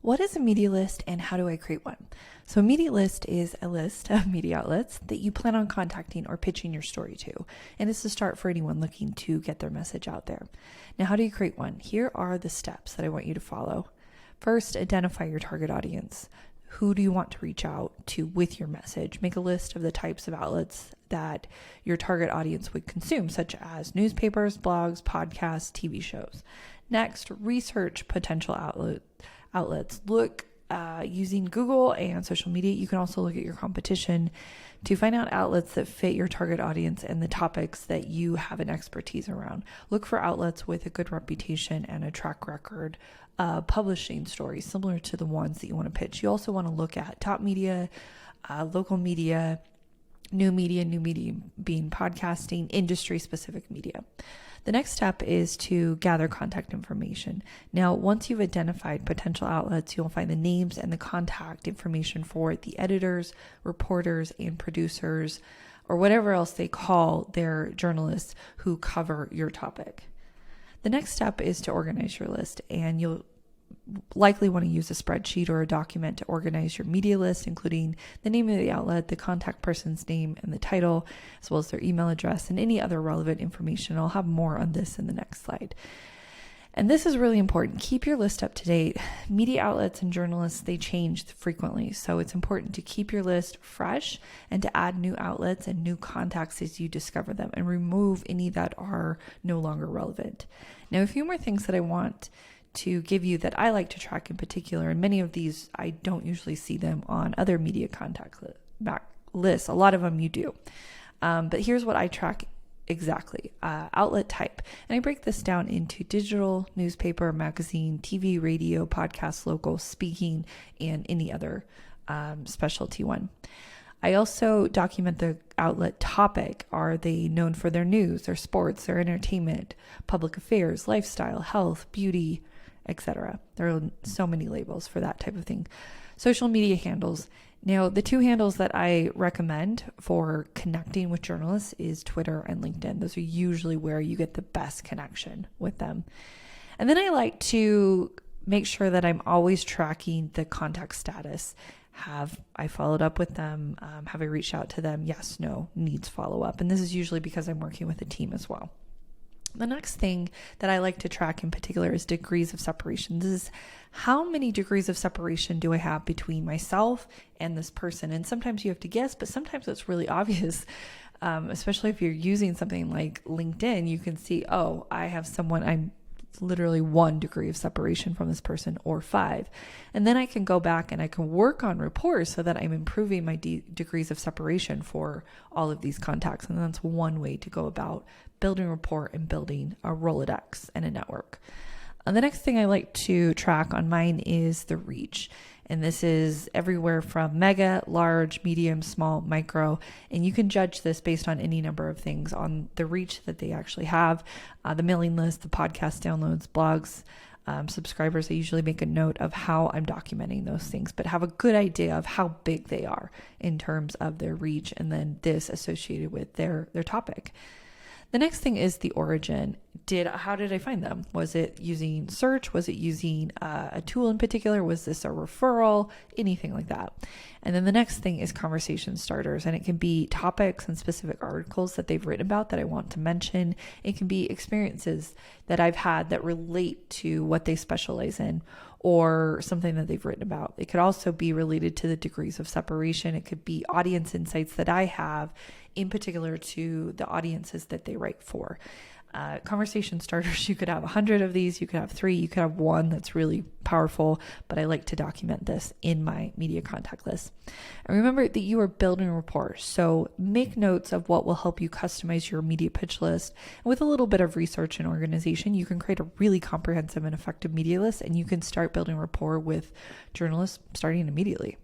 What is a media list and how do I create one? So a media list is a list of media outlets that you plan on contacting or pitching your story to. And it's a start for anyone looking to get their message out there. Now, how do you create one? Here are the steps that I want you to follow. First, identify your target audience. Who do you want to reach out to with your message? Make a list of the types of outlets that your target audience would consume, such as newspapers, blogs, podcasts, TV shows. Next, research potential outlets. Look using Google and social media. You can also look at your competition to find out outlets that fit your target audience and the topics that you have an expertise around. Look for outlets with a good reputation and a track record publishing stories similar to the ones that you want to pitch. You also want to look at top media, local media, new media being podcasting, industry-specific media. The next step is to gather contact information. Now, once you've identified potential outlets, you'll find the names and the contact information for the editors, reporters, and producers, or whatever else they call their journalists who cover your topic. The next step is to organize your list, and you'll likely want to use a spreadsheet or a document to organize your media list, including the name of the outlet, the contact person's name and the title, as well as their email address and any other relevant information. I'll have more on this in the next slide. And this is really important. Keep your list up to date. Media outlets and journalists, they change frequently. So it's important to keep your list fresh and to add new outlets and new contacts as you discover them and remove any that are no longer relevant. Now, a few more things that I want to give you that I like to track in particular, and many of these I don't usually see them on other media contact lists. A lot of them you do. But here's what I track exactly. Outlet type. And I break this down into digital, newspaper, magazine, TV, radio, podcast, local, speaking, and any other specialty one. I also document the outlet topic. Are they known for their news, their sports, their entertainment, public affairs, lifestyle, health, beauty, etc. There are so many labels for that type of thing. Social media handles. Now, the two handles that I recommend for connecting with journalists is Twitter and LinkedIn. Those are usually where you get the best connection with them. And then I like to make sure that I'm always tracking the contact status. Have I followed up with them? Have I reached out to them? Yes, no, needs follow up. And this is usually because I'm working with a team as well. The next thing that I like to track in particular is degrees of separation. This is how many degrees of separation do I have between myself and this person? And sometimes you have to guess, but sometimes it's really obvious, especially if you're using something like LinkedIn. You can see, oh, I have someone, I'm literally 1 degree of separation from this person or 5. And then I can go back and I can work on rapport so that I'm improving my degrees of separation for all of these contacts. And that's one way to go about building rapport and building a Rolodex and a network. And the next thing I like to track on mine is the reach. And this is everywhere from mega, large, medium, small, micro. And you can judge this based on any number of things on the reach that they actually have, the mailing list, the podcast downloads, blogs, subscribers. I usually make a note of how I'm documenting those things, but have a good idea of how big they are in terms of their reach and then this associated with their topic. The next thing is the origin. How did I find them? Was it using search? Was it using a tool in particular? Was this a referral? Anything like that. And then the next thing is conversation starters. And it can be topics and specific articles that they've written about that I want to mention. It can be experiences that I've had that relate to what they specialize in or something that they've written about. It could also be related to the degrees of separation. It could be audience insights that I have in particular to the audiences that they write for. Conversation starters, you could have 100 of these, you could have 3, you could have 1 that's really powerful, but I like to document this in my media contact list. And remember that you are building rapport, so make notes of what will help you customize your media pitch list. And with a little bit of research and organization, you can create a really comprehensive and effective media list, and you can start building rapport with journalists starting immediately.